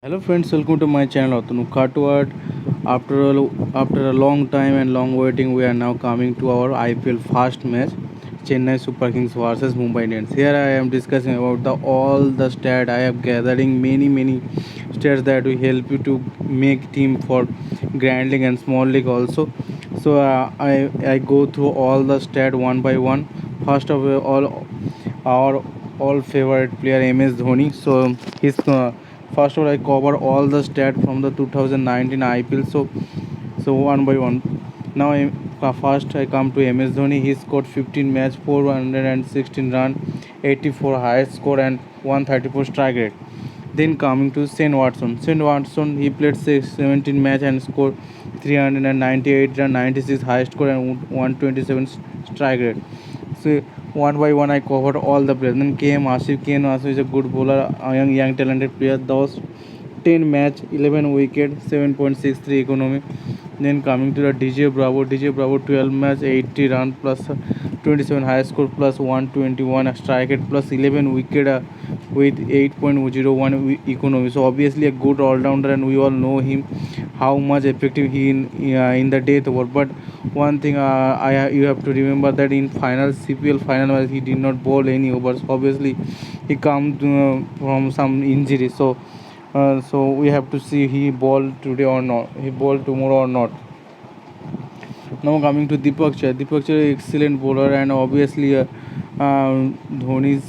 Hello friends, welcome to my channel Atanu Katwad. After a long time and long waiting, we are now coming to our IPL first match, Chennai Super Kings versus Mumbai Indians. Here I am discussing about the all the stat I am gathering many stats that will help you to make team for Grand League and Small League also. So I go through all the stat one by one. First of all, our all favorite player MS Dhoni. So his first of all I cover all the stat from the 2019 IPL. So one by one. Now first I come to MS Dhoni. He scored 15 match, 416 run, 84 highest score and 134 strike rate. Then coming to Shane Watson. Shane Watson he played 17 match and scored 398 run, 96 highest score and 127 strike rate. So one by one I covered all the players. Then came Asif. Kane also is a good bowler, a young talented player. Those 10 match, 11 wicket, 7.63 economy. Then coming to the DJ Bravo. DJ Bravo 12 match, 80 run plus 27 high score plus 121 strike rate plus 11 wicket with 8.01 economy. So obviously a good all rounder, and we all know him how much effective he in the death over. But one thing I you have to remember that in final CPL final match he did not bowl any overs. Obviously he come from some injury. So we have to see he bowl today or not. He bowl tomorrow or not. Now coming to Deepak Chahar. Deepak Chahar is excellent bowler, and obviously Dhoni's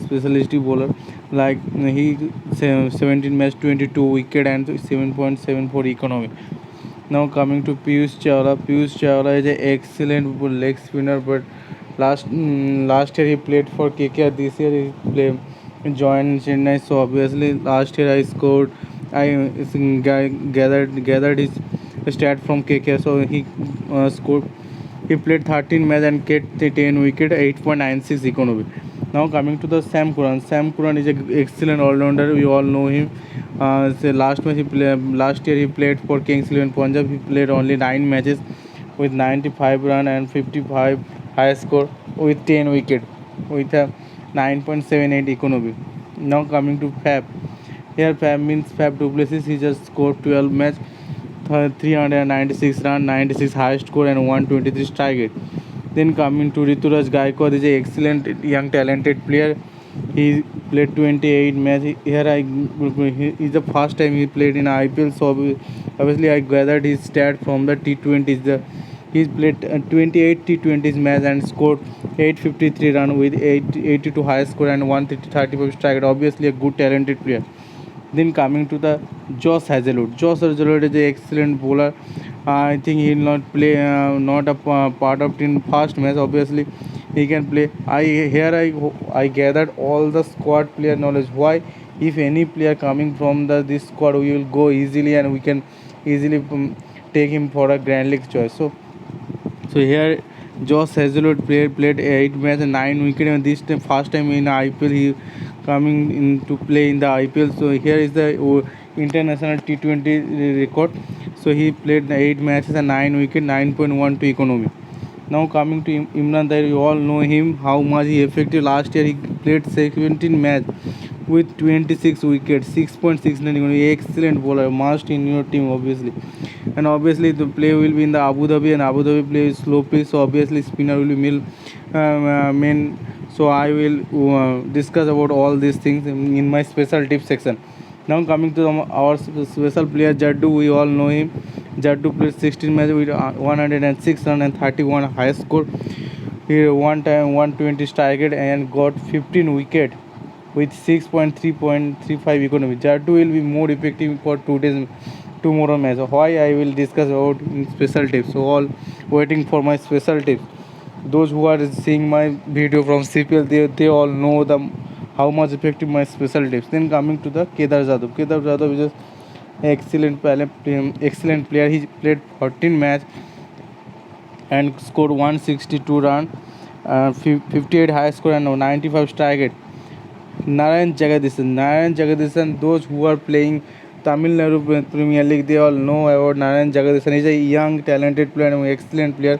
specialist bowler. Like he 17 match 22 wicket and 7.74 economy. Now coming to Piyush Chawla. Piyush Chawla is an excellent leg spinner, but last year he played for KKR. This year he joined Chennai. So obviously last year I scored. I gathered his stat from KKR. So he scored. He played 13 match and get 10 wicket, 8.96 economy. Now coming to the Sam Curran. Sam Curran is an excellent all-rounder. We all know him. Last year he played for Kings 11 Punjab. He played only 9 matches with 95 run and 55 high score with 10 wicket with a 9.78 economy. Now coming to Fab. Here Fab means Fab Duplessis. He just scored 12 match, 396 run, 96 high score and 123 strike rate. Then coming to Rituraj Gaikwad is an excellent young talented player. He played 28 matches. Here is the first time he played in IPL. So obviously I gathered his stat from the T20s. He's played 28 T20s match and scored 853 run with 82 high score and 135 strike rate. Obviously a good talented player. Then coming to the Josh Hazelwood. Josh Hazelwood is an excellent bowler. I think he will not play, not a part of in first match. Obviously, he can play. I gathered all the squad player knowledge. Why? If any player coming from this squad, we will go easily and we can easily take him for a Grand League choice. So here Josh Hazelwood played 8 match and 9 wicket, and this time first time in IPL he coming in to play in the IPL. So here is the international T20 record. So he played the 8 matches and 9 wicket, 9.12 economy. Now coming to Imran Tahir, you all know him how much he effective. Last year he played 17 match with 26 wickets, 6.69 economy. Excellent bowler, must in your team obviously. And obviously the play will be in the Abu Dhabi, and Abu Dhabi play is slow pace. So obviously spinner will be main. So I will discuss about all these things in my special tip section. Now coming to our special player Jaddu, we all know him. Jaddu played 16 matches with 106 run and 31 high score. He one time 120 strike rate and got 15 wicket with 6.3.35 economy. Jaddu will be more effective for today's tomorrow match. Why I will discuss about in special tips. So all waiting for my special tips. Those who are seeing my video from CPL, they all know the how much effective my special tips. Then coming to the Kedar Jadhav. Kedar Jadhav is a excellent player. He played 14 match and scored 162 run, 58 high score and 95 strike rate. Narayan Jagadisan, those who are playing Tamil Nadu Premier League, they all know about Narayan Jagadisan. He's a young, talented player and excellent player.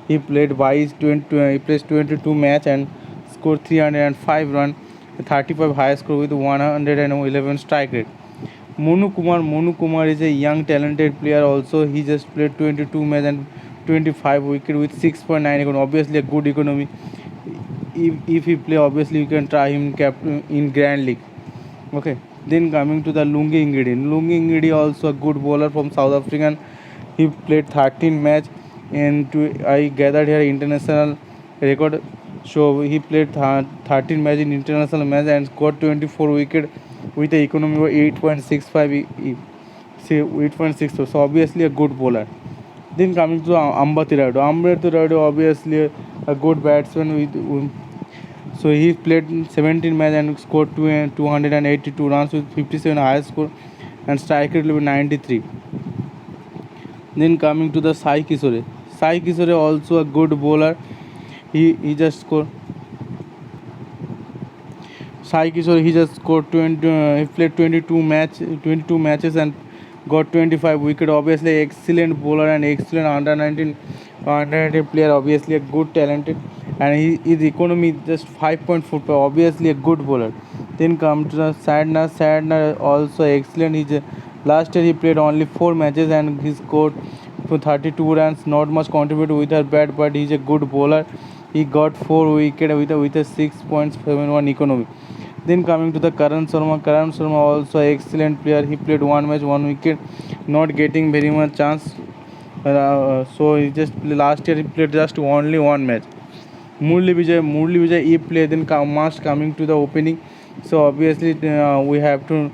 He played 20, he plays 22 match and scored 305 run, 35 high score with 111 strike rate. Monu Kumar is a young talented player also. He just played 22 match and 25 wicket with 6.9 economy. Obviously a good economy. If he play, obviously you can try him captain in Grand League. Okay. Then coming to the Lungi Ngidi. Lungi Ngidi also a good bowler from South African. He played 13 match and I gathered here international record. So he played 13 match in international match and scored 24 wicket with the economy of 8.65. See 8.6. So obviously a good bowler. Then coming to Ambati Rayudu. Ambati Rayudu obviously a good batsman with. So he played 17 match and scored 282 runs with 57 highest score and strike rate with 93. Then coming to the Sai Kisore. Sai Kisore also a good bowler. He just scored. Sai Kishore he just scored 20. He played 22 matches and got 25 wicket. Obviously excellent bowler and excellent under 19 player. Obviously a good talented and his economy just 5.4. Obviously a good bowler. Then come to the Sadna. Sadna also excellent. Last year he played only 4 matches and he scored for 32 runs. Not much contributed with her bat, but he's a good bowler. He got 4 wicket with a 6.71 economy. Then coming to the Karan Sharma. Karan Sharma also an excellent player. He played 1 match, 1 wicket, not getting very much chance. So he just last year he played just only 1 match. Murli Vijay he played then must coming to the opening. So obviously we have to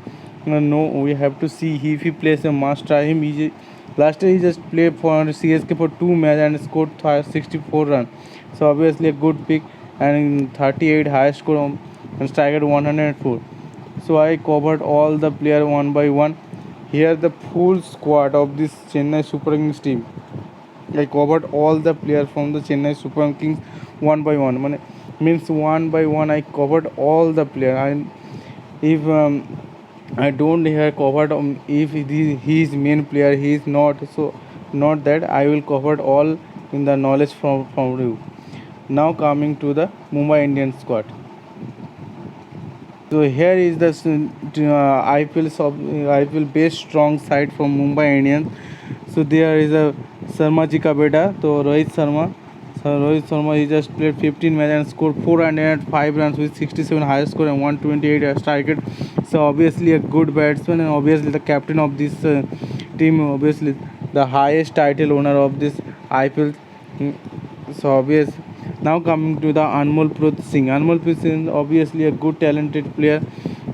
know we have to see if he plays a must try him. Last year he just played for CSK for 2 match and scored 64 runs. So obviously a good pick and 38 highest score and strike at 104. So I covered all the player one by one. Here the full squad of this Chennai Super Kings team. I covered all the players from the Chennai Super Kings one by one. Means one by one I covered all the players. And if I don't here covered if he is main player, he is not. So not that I will cover all in the knowledge from you. Now coming to the Mumbai Indians squad. So here is the IPL best strong side from Mumbai Indians. So there is a Sharma ji ka beta, so Rohit Sharma. So Rohit Sharma he just played 15 matches and scored 405 runs with 67 highest score and 128 strike rate. So obviously a good batsman and obviously the captain of this team. Obviously the highest title owner of this IPL. So obvious. Now coming to the Anmolpreet Singh. Anmolpreet Singh obviously a good talented player,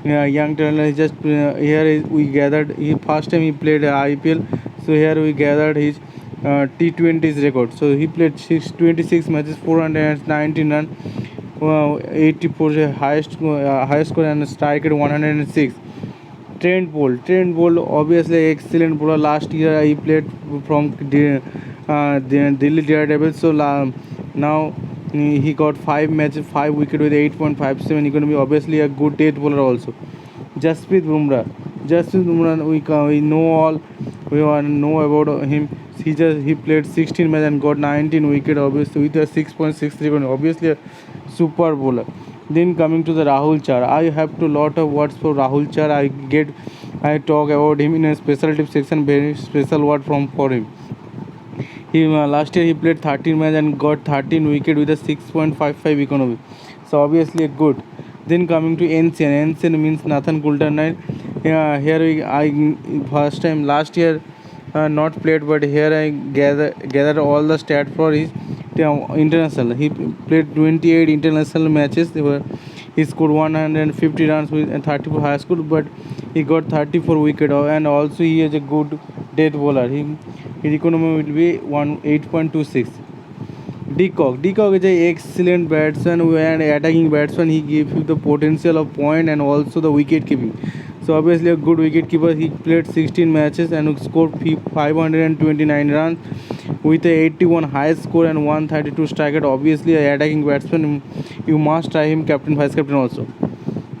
young talent. He just we gathered. He first time he played IPL. So here we gathered his T20s record. So he played 26 matches, 419 runs, 84 highest score and strike at 106. Trent Bolt obviously excellent bowler. Last year he played from the Delhi Daredevils. So now he got 5 matches, 5 wicket with 8.57 economy. Obviously a good death bowler also. Jasprit Bumrah. We know all. We all know about him. He played 16 matches and got 19 wicket. Obviously with a 6.63 economy. Obviously a super bowler. Then coming to the Rahul Char. I have to lot of words for Rahul Char. I talk about him in a special tip section. Very special word for him. Last year he played 13 matches and got 13 wicket with a 6.55 economy. So obviously good. Then coming to Ancient. Ancient means Nathan Coulter-Nine. Here I first time last year not played, but here I gathered all the stats for his international. He played 28 international matches. He scored 150 runs with 34 high score, but he got 34 wicket and also he is a good death bowler. His economy will be 8.26. Deacock is an excellent batsman and attacking batsman. He gives you the potential of point and also the wicket keeping. So obviously a good wicket keeper. He played 16 matches and scored 529 runs with a 81 highest score and 132 strike rate. Obviously a attacking batsman. You must try him captain, vice captain also.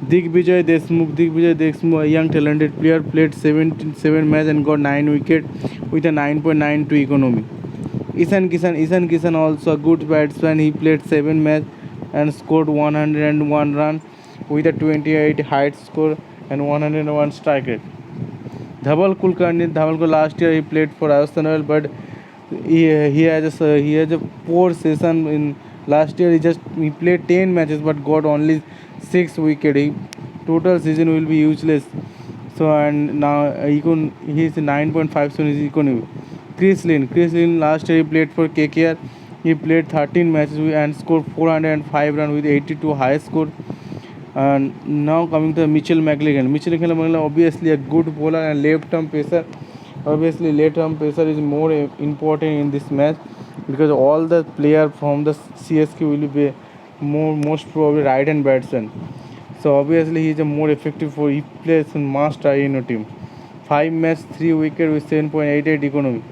Digvijay Deshmukh, a young talented player, played 77 matches and got 9 wicket with a 9.92 economy. Ishan Kishan also a good batsman. He played 7 matches and scored 101 runs with a 28 height score and 101 strike rate. Dhaval Kulkarni, last year he played for Arsenal, but he has a poor season in last year. He played 10 matches but got only 6 wicket. Total season will be useless. So and now he is 9.57 is economy. Chris Lynn last year he played for KKR. He played 13 matches and scored 405 runs with 82 highest score. And now coming to Mitchell McLean. Mitchell McLean obviously a good bowler and left-arm pacer. Obviously, left-arm pacer is more important in this match because all the player from the CSK will be most probably right-hand batsman. So obviously he is a more effective for he plays in must try in a team. 5 match, 3 wicket with 7.88 economy.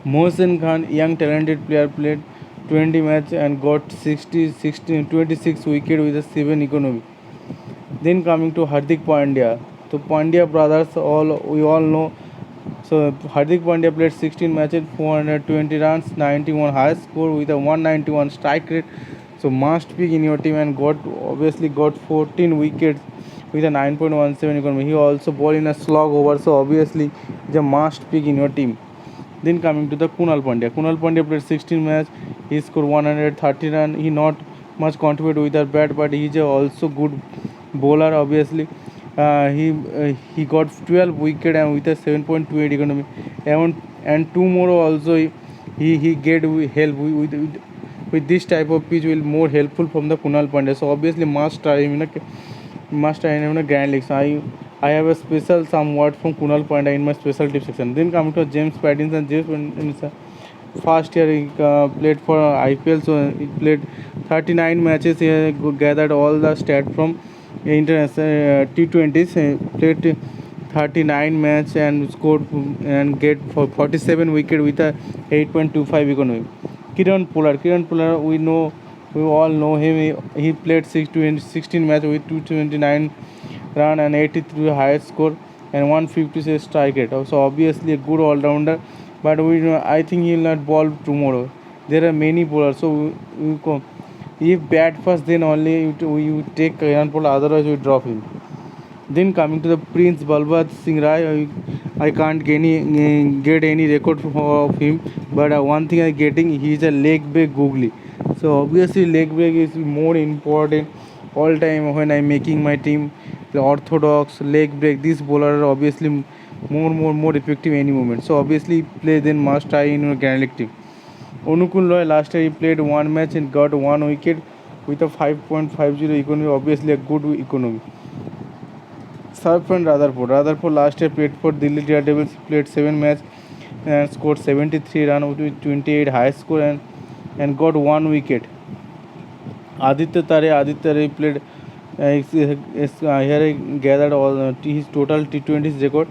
Mohsen Khan, young talented player, played 20 matches and got 26 wicket with a 7 economy. Then coming to Hardik Pandya. So Pandya brothers, we all know. So Hardik Pandya played 16 matches, 420 runs, 91 highest score with a 191 strike rate. So must pick in your team and got 14 wickets with a 9.17 economy. He also bowled in a slog over, so obviously he's a must pick in your team. Then coming to the Kunal Pandya. Kunal Pandya played 16 matches. He scored 130 runs. He not much contributed with that bat, but he's also good bowler. Obviously, he got 12 wicket and with a 7.28 economy. And two more also he get help with this type of pitch will more helpful from the Kunal Pandya. So obviously must try him in a grand league. So I have a special somewhat from Kunal Pandya in my special tip section. Then coming to James Pattinson. James Pattinson first year he played for IPL, so he played 39 matches. He gathered all the stats from international T20s. He played 39 matches and scored and get for 47 wicket with a 8.25 economy. Kiran Polar, we all know him. He played 16 matches with 229 run and 83 highest score and 156 strike rate. So obviously a good all-rounder, but I think he will not bowl tomorrow. There are many bowlers, so if bat first, then only you take Kiran Polar. Otherwise, we drop him. Then coming to the Prince Balbat Singh Rai, I can't get any record of him, but one thing I getting, he is a leg break googly. So obviously leg break is more important all time when I'm making my team. The orthodox leg break, this bowler are obviously more effective any moment. So obviously play then must try in your Grand League team. Onukul Roy last year he played one match and got 1 wicket with a 5.50 economy. Obviously a good economy. Sarfran Rutherford last year played for Delhi Daredevils. He played 7 matches and scored 73 runs with 28 high score and got 1 wicket. Aditya Tare played. Here he gathered all his total T20s record.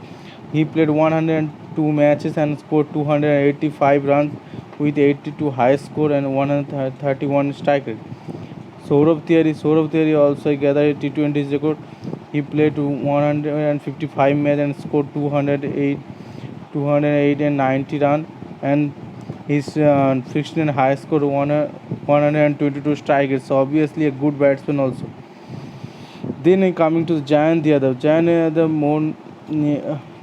He played 102 matches and scored 285 runs with 82 high score and 131 strike rate. Saurabh Tiwari also gathered T20s record. He played 155 matches and scored 208 and 90 runs and his 16 high score 122 strikes. So obviously a good batsman also. Then coming to Jayant Yadav. Jayant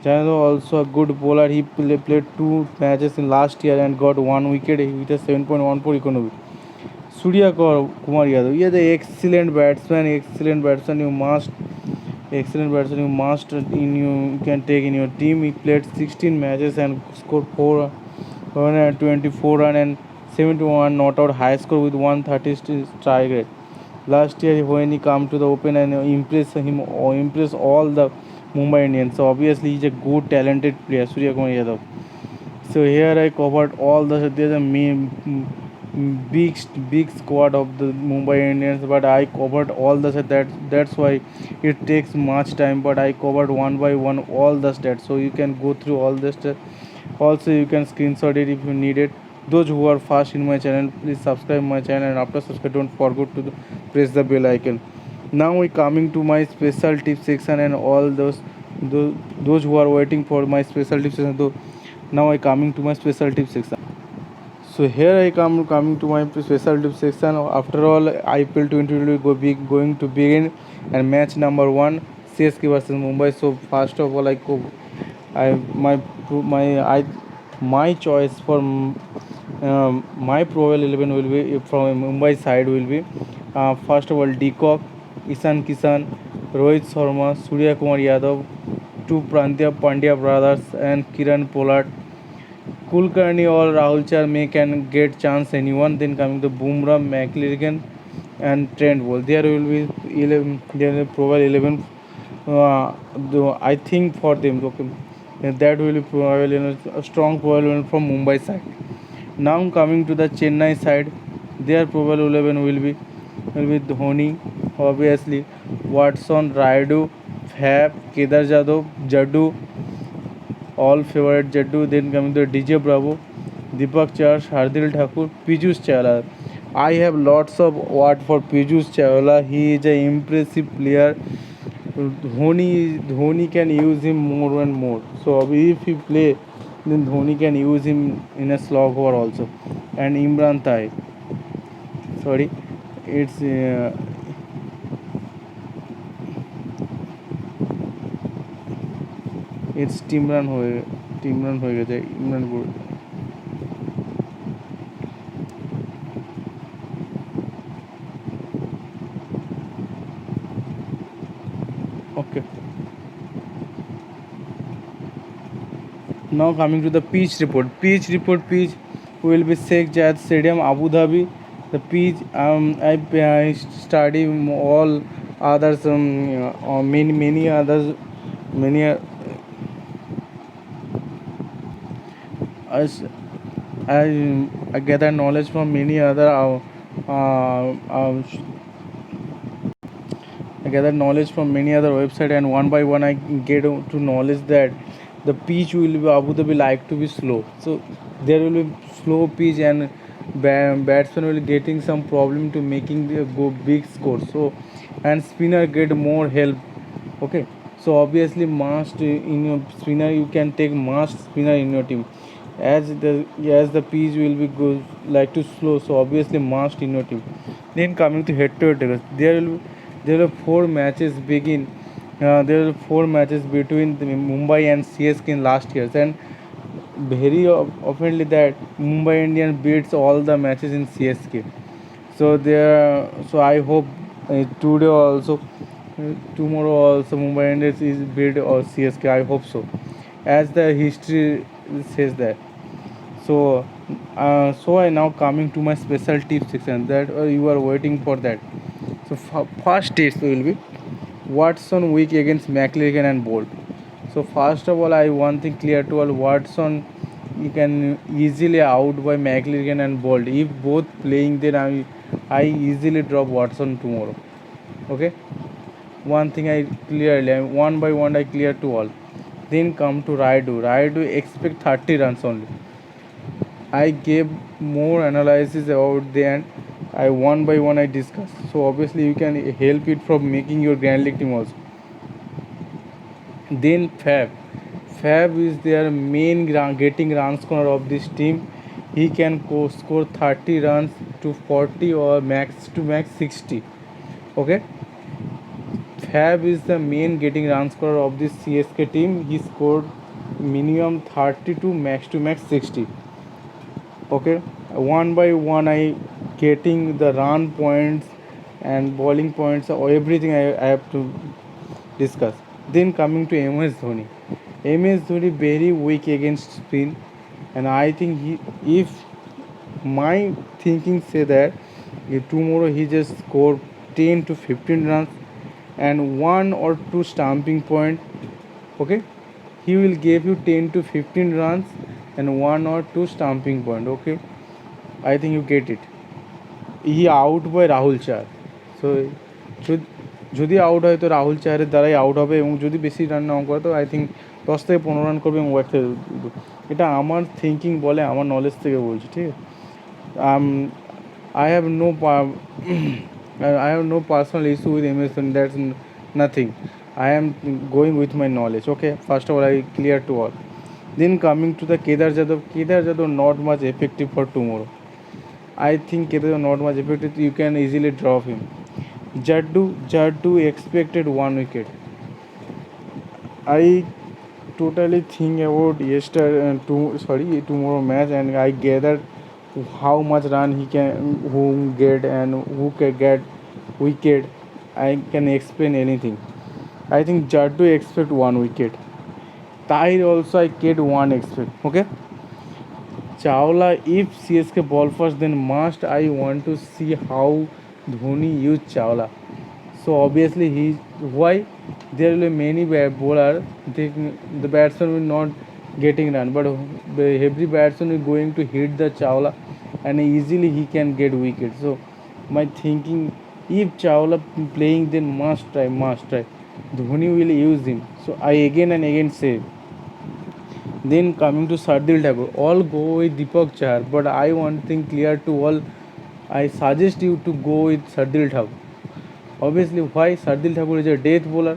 Yadav also a good bowler. He played 2 matches in last year and got 1 wicket with a 7.14 economy. Surya Kumar Yadav. He is an excellent batsman. You can take in your team. He played 16 matches and scored 424 runs and 71 not out high score with 130 strike rate. Last year when he come to the Open and impress all the Mumbai Indians. So obviously he's a good talented player, Surya Kumar Yadav. So here I covered all there's a big squad of the Mumbai Indians, but I covered all the stats. That's why it takes much time, but I covered one by one all the stats, so you can go through all the stats. Also you can screenshot it if you need it. Those who are fast in my channel, please subscribe my channel, and after subscribe don't forget to press the bell icon. Now we coming to my special tip section, and all those who are waiting for my special tip section, now I coming to my special tip section. So here I come coming to my special tip section. After all, IPL 20 will going to begin, and match number one, CSK versus Mumbai. So first of all, I my I my choice for my probable 11 will be from Mumbai side will be first of all Deacock, Ishan Kishan, Rohit Sharma, Surya Kumar Yadav, two Prantya Pandya brothers, and Kiran Pollard. Kulkarni or Rahul Char may can get chance anyone. Then coming to Bumrah, McLaren, and Trent Bolt. There will be 11. There will probably 11. I think for them, okay, that will be probably a strong probable from Mumbai side. Now coming to the Chennai side, their probable 11 will be Dhoni, obviously, Watson, Raidu, Fab, Kedar Jadhav, Jaddu, all favorite Jaddu. Then coming to DJ Bravo, Deepak Char, Hardil Thakur, Piyush Chawla. I have lots of word for Piyush Chawla. He is an impressive player. Dhoni can use him more and more. So if he play, then Dhoni can use him in a slog over also. And Imran Tai, sorry, it's it's টিমরান হয়ে গেছে Imran good okay. Now coming to the pitch report. Pitch will be Sheikh Zayed Stadium, Abu Dhabi. The pitch I study all others many others many as I gather knowledge from many other I gather knowledge from many other website, and one by one I get to knowledge that the pitch will be Abu Dhabi like to be slow. So there will be slow pitch, and batsman will getting some problem to making the go big score. So and spinner get more help. Okay. So obviously must in your spinner you can take must spinner in your team. As the pitch will be good like to slow, so obviously must in your team. Then coming to head to head, there are four matches begin. There are four matches between the Mumbai and CSK in last years, and very oftenly that Mumbai Indians beats all the matches in CSK. So I hope today also, tomorrow also Mumbai Indians is beat or CSK. I hope so, as the history says that. So, so I now coming to my special tips section that you are waiting for that. So first tips will be Watson weak against McLaren and Bolt. So first of all, I one thing clear to all: Watson you can easily out by McLaren and Bolt. If both playing, then I easily drop Watson tomorrow. Okay, one thing I clearly one by one I clear to all. Then come to Raidu. Raidu expect 30 runs only. I gave more analysis about the end. I one by one I discussed. So obviously you can help it from making your Grand League team also. Then Fab. Fab is their main getting run scorer of this team. He can score 30 runs to 40 or max to max 60. Okay. Fab is the main getting run scorer of this CSK team. He scored minimum 30 to max 60. Okay, one by one I getting the run points and bowling points or everything I have to discuss. Then coming to MS Dhoni. MS Dhoni very weak against spin, and I think if my thinking say that if tomorrow he just score 10 to 15 runs and one or two stamping point, okay, he will give you 10 to 15 runs and one or two stamping point. Okay, I think you get it. He out by Rahul চার. So যদি out হয় তো রাহুল চারের দ্বারাই out হবে, এবং যদি বেশি রান না করে তো আই থিঙ্ক 10 থেকে 15 রান করবে এবং একটা, এটা আমার থিঙ্কিং বলে, আমার নলেজ থেকে বলছি, ঠিক আছে। I have no I have no personal issue with Emerson. That's nothing. I am going with my knowledge. Okay. First of all, I clear to all. Then coming to the Kedar Jadhav not much effective for tomorrow. I think Kedar not much effective. You can easily drop him. Jaddu expected 1 wicket. I totally think about tomorrow match, and I gather how much run he can who get and who can get wicket. I can explain anything. I think Jaddu expect 1 wicket. Tahir also I get one expect. Okay. Chawla, if CSK ball first, then must I want to see how Dhoni use Chawla. So obviously he why there will be many bowler. The batsman will not getting run, but every batsman is going to hit the Chawla, and easily he can get wicket. So my thinking, if Chawla playing, then must try. Dhoni will use him. So I again and again say. Then coming to Sardil Thakur, all go with Deepak Chahar, but I want thing clear to all. I suggest you to go with Sardil Thakur. Obviously, why Sardil Thakur is a death bowler.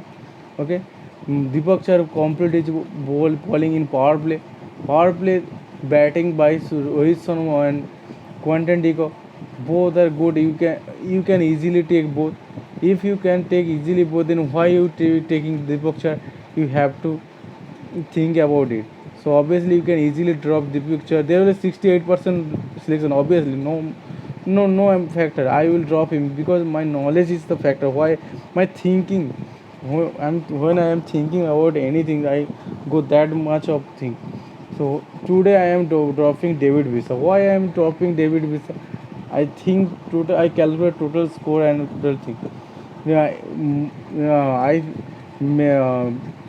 Okay, Deepak Chahar complete his bowling in power play. Power play batting by Rohit Sharma and Quinton de Kock. Both are good. You can easily take both. If you can take easily both, then why you taking Deepak Chahar? You have to think about it. So obviously you can easily drop the picture. There is 68% selection. Obviously, no factor. I will drop him because my knowledge is the factor. Why my thinking? When I am thinking about anything, I go that much of thing. So today I am dropping David Villa. Why I am dropping David Villa? I think total I calculate total score and total thing. Yeah, I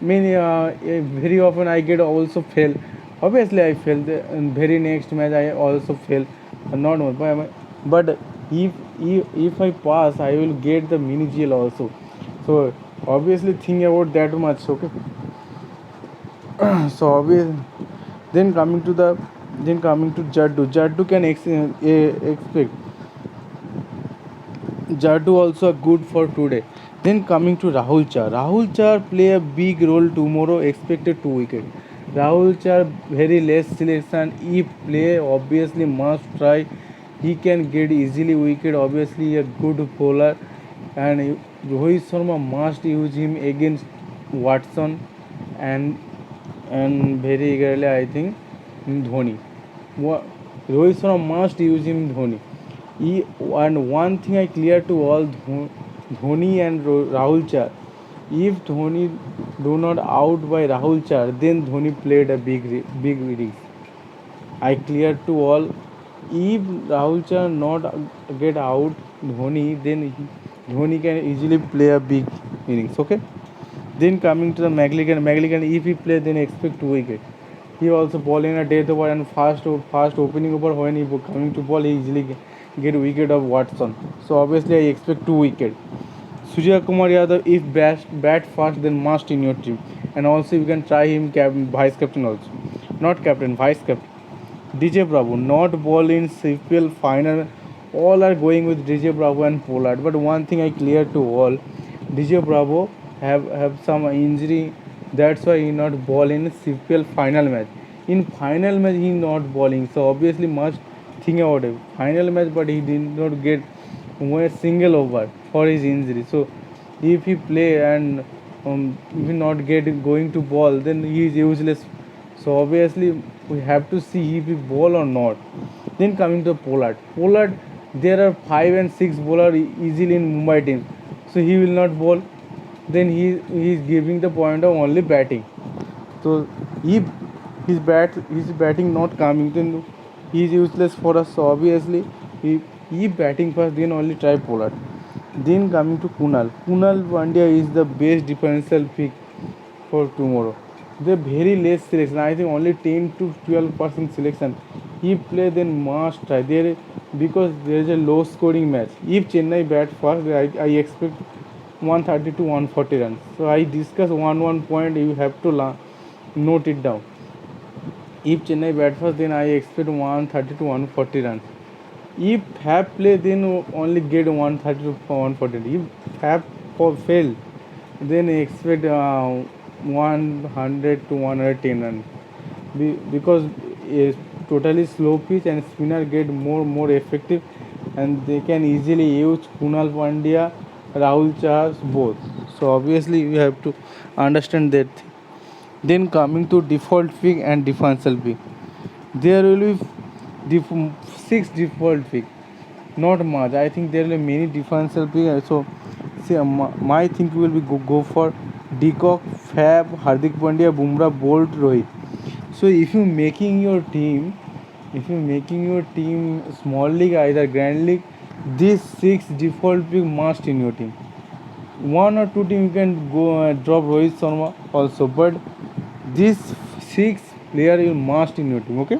very often I get also fail. Obviously, I fail. The very next match I also fail. Not one, but if I pass, I will get the mini GL also. So obviously, think about that much. Okay. So obvious. Then coming to the then coming to Jaddu. Jaddu can expect. Jaddu also good for today. Then coming to Rahul Char. Rahul Char play a big role tomorrow. Expected 2 wicket. Rahul Char very less selection. If play obviously must try. He can get easily wicket. Obviously a good bowler, and Rohit Sharma must use him against Watson and very eagerly I think Dhoni. Rohit Sharma must use him Dhoni. And one thing I clear to all Dhoni and Rahul Char. If Dhoni do not out by Rahul Char, then Dhoni played a big risk. I clear to all. If Rahul Char not get out Dhoni, then Dhoni can easily play a big innings. Okay. Then coming to the McGilligan, if he play, then expect 2 wicket. He also ball in a death over and fast opening over. When he coming to ball, he easily get wicket of Watson. So obviously I expect 2 wicket. Surya Kumar Yadav, if bat fast, then must in your team. And also you can try him vice captain also, not captain, vice captain. DJ Bravo not ball in CPL final. All are going with DJ Bravo and Pollard. But one thing I clear to all, DJ Bravo have some injury. That's why he not ball in CPL final match. In final match he not bowling. So obviously must think about it. Final match, but he did not get one single over for his injury. So if he play and if he not get going to ball, then he is useless. So obviously we have to see if he ball or not. Then coming to Pollard. Pollard, there are 5 and 6 bowler easily in Mumbai team. So he will not bowl. Then he is giving the point of only batting. So if his batting not coming, then he is useless for us. So obviously he batting first, then only try Pollard. Then coming to Kunal. Kunal Pandya is the best differential pick for tomorrow. The very less selection. I think only 10 to 12% selection. If play, then must try there because there is a low scoring match. If Chennai bat first, I expect 130 to 140 runs. So I discuss one point. You have to note it down. If Chennai bat first, then I expect 130 to 140 runs. If Fab play, then only get 130 to 140. If Fab fail, then expect 100 to 110 runs. because a totally slow pitch and spinner get more effective, and they can easily use Kunal Pandya, Rahul Chahar both. So obviously you have to understand that. Then coming to default pick and defensive pick, there will be six default pick, not much. I think there will be many defensive pick. So see, my think will be go for Decock, Fab, Hardik Pandya, Bumrah, Bolt, Rohit. So if you making your team small league either grand league, these six default pick must in your team. One or two team you can go drop Rohit Sharma also, but these six player you must in your team. Okay.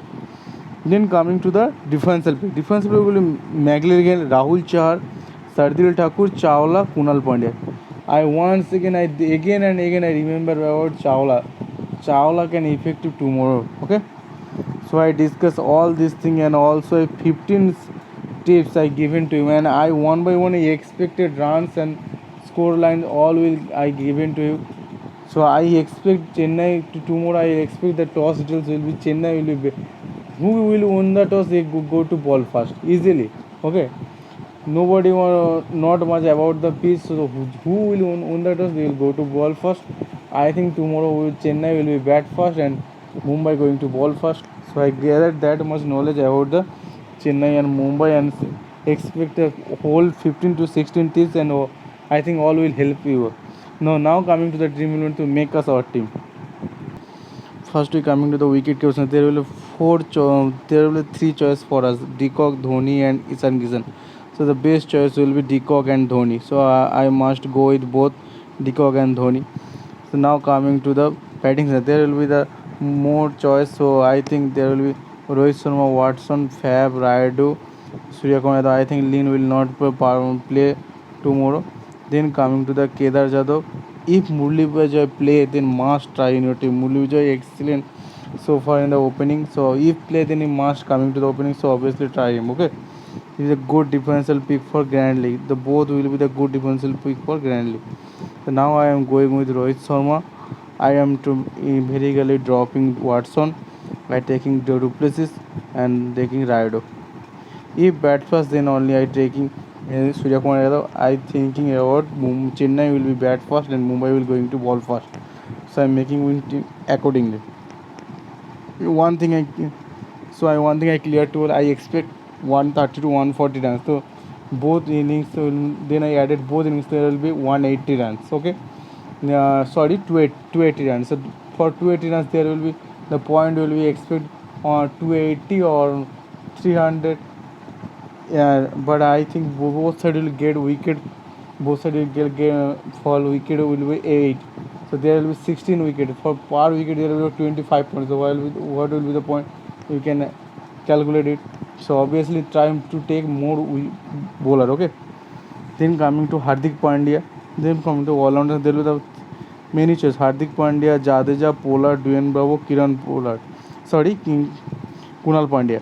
Then coming to the defensive pick. Defensive pick will be McLaren, Rahul Chahar, Sardil Thakur, Chawla, Kunal Pandya. Again and again I remember about Chawla. Chawla can effective tomorrow. Okay. So I discuss all this thing, and also 15 tips I given to you, and I one by one I expected runs and score lines all will I given to you. So I expect Chennai to tomorrow. I expect the toss details will be Chennai will be. Who will win the toss? They go to ball first easily. Okay. Nobody not much about the pitch. So who will win the toss? They will go to ball first. I think tomorrow Chennai will be bat first and Mumbai going to ball first. So I gathered that much knowledge about the Chennai and Mumbai, and expect a whole 15 to 16 teams, and I think all will help you. Now coming to the dream 11 to make us our team. First we coming to the wicket keepers. There will be there will be three choice for us: Decock, Dhoni, and Ishan Kishan. So the best choice will be Decock and Dhoni. So I must go with both Decock and Dhoni. So now coming to the batting side, there will be the more choice. So I think there will be Rohit Sharma, Watson, Fab, Rayudu, Surya Kumar. I think Lin will not play tomorrow. Then coming to the Kedar Jadhav. If Murli Vijay play, then must try in your team. Murli Vijay excellent so far in the opening. So if play, then he must coming to the opening. So obviously try him. Okay. He is a good defensive pick for Grand League. The both will be the good defensive pick for Grand League. So now I am going with Rohit Sharma. I am to emphatically dropping Watson by taking the Duplessis and taking Rayudu. If bat first, then only I taking Surya Kumar Yadav. I thinking about Chennai will be bat first and Mumbai will going to ball first. So I'm making win team accordingly. One thing one thing I clear to all, I expect 130 to 140 runs. So both innings. So then I added both innings. There will be 180 runs. Okay. Sorry, 280 runs. So for 280 runs, there will be the point will be expect 280 or 300. Yeah, but I think both side will get wicket. Both side will get fall wicket will be 8. So there will be 16 wicket. For per wicket there will be 25 points. So what will be the point? You can calculate it. So obviously try to take more bowler. Okay. Then coming to Hardik Pandya. Then coming to all-rounder, there will be the many choices: Hardik Pandya, Jadeja, Pollard, Dwayne Bravo, Kiran Pollard. Sorry, Kunal Pandya.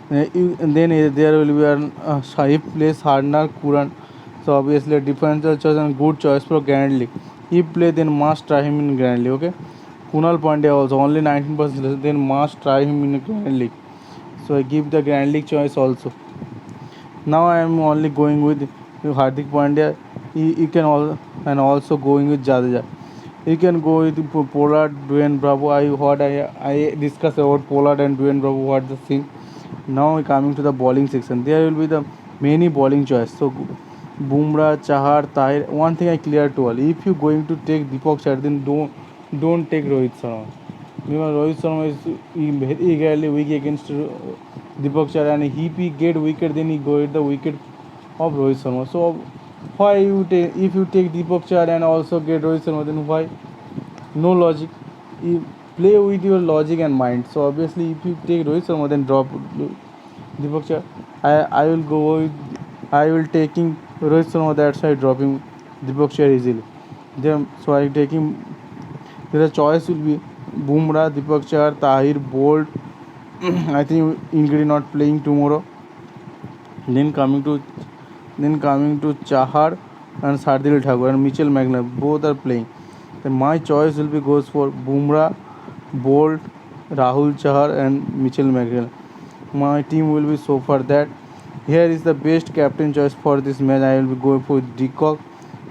And then there will be a Sahib plays Hardner, Kuran. So obviously a defensive choice and good choice for Grand League. If play, then must try him in Grand League. Okay. Kunal Pandya also only 19%. Then must try him in Grand League. So I give the Grand League choice also. Now I am only going with Hardik Pandya. You can also going with Jadeja. You can go with Pollard, Dwayne Bravo. I discuss about Pollard and Dwayne Bravo. What the thing. Now coming to the bowling section. There will be the many bowling choice. So Bumrah, Chahar, Tahir. One thing I clear to all. If you going to take Deepak Chahar, then don't take Rohit Sharma. Because Rohit Sharma is very eagerly weak against Deepak Chahar, and if he get wicket, then he go with the wicket of Rohit Sharma. So why if you take Deepak Chahar and also get Rohit Sharma, then why? No logic. You play with your logic and mind. So obviously if you take Rohit Sharma, then drop Deepak Chahar. I will go with I will taking Rohit Sharma, that's why dropping Deepak Chahar easily. Then so I taking the choice will be Bumrah, Deepak Chahar, Tahir, Bolt. I think Ingrid not playing tomorrow. Then coming to Chahar and Sardil Thakur and Mitchell McNair, both are playing. Then my choice will be goes for Bumrah, Bolt, Rahul Chahar, and Mitchell McNeil. My team will be so far that here is the best captain choice for this match. I will be going for De Kock,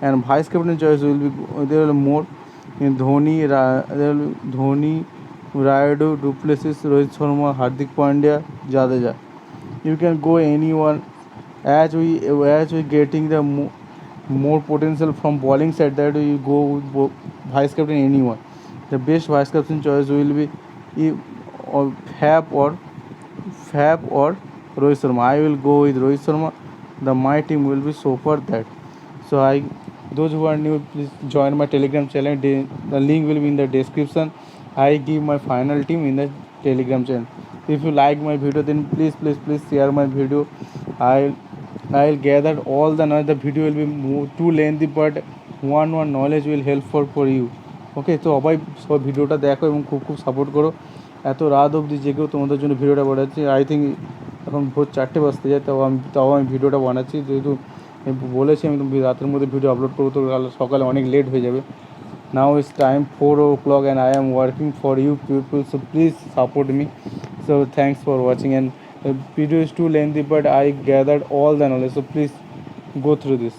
and vice captain choice will be there will be more in there will be Dhoni, Rayudu, Duplessis, Rohit Sharma, Hardik Pandya, Jadeja. You can go anyone as we getting the more potential from bowling side that we go with vice captain anyone. The best vice captain choice will be if, or Fab or Rohit Sharma. I will go with Rohit Sharma. My team will be so far that. So those who are new, please join my Telegram channel. The link will be in the description. I give my final team in the Telegram channel. If you like my video, then please share my video. I'll I'll gather all the knowledge. The video will be too lengthy, but one knowledge will help for you. ওকে, তো সবাই ভিডিওটা দেখো এবং খুব খুব support করো। এত রাত অবধি জেগেও তোমাদের জন্য ভিডিওটা বানাচ্ছি। আই থিঙ্ক এখন ভোর 4টে বাজতে যায়, তাও আমি ভিডিওটা বানাচ্ছি, যেহেতু আমি বলেছি আমি রাতের মধ্যে ভিডিও আপলোড করবো, তো সকালে অনেক লেট হয়ে যাবে। Now it's time 4 o'clock and I am working for you people, so please support me. So thanks for watching, and the video is too lengthy, but I gathered all the knowledge, so please go through this.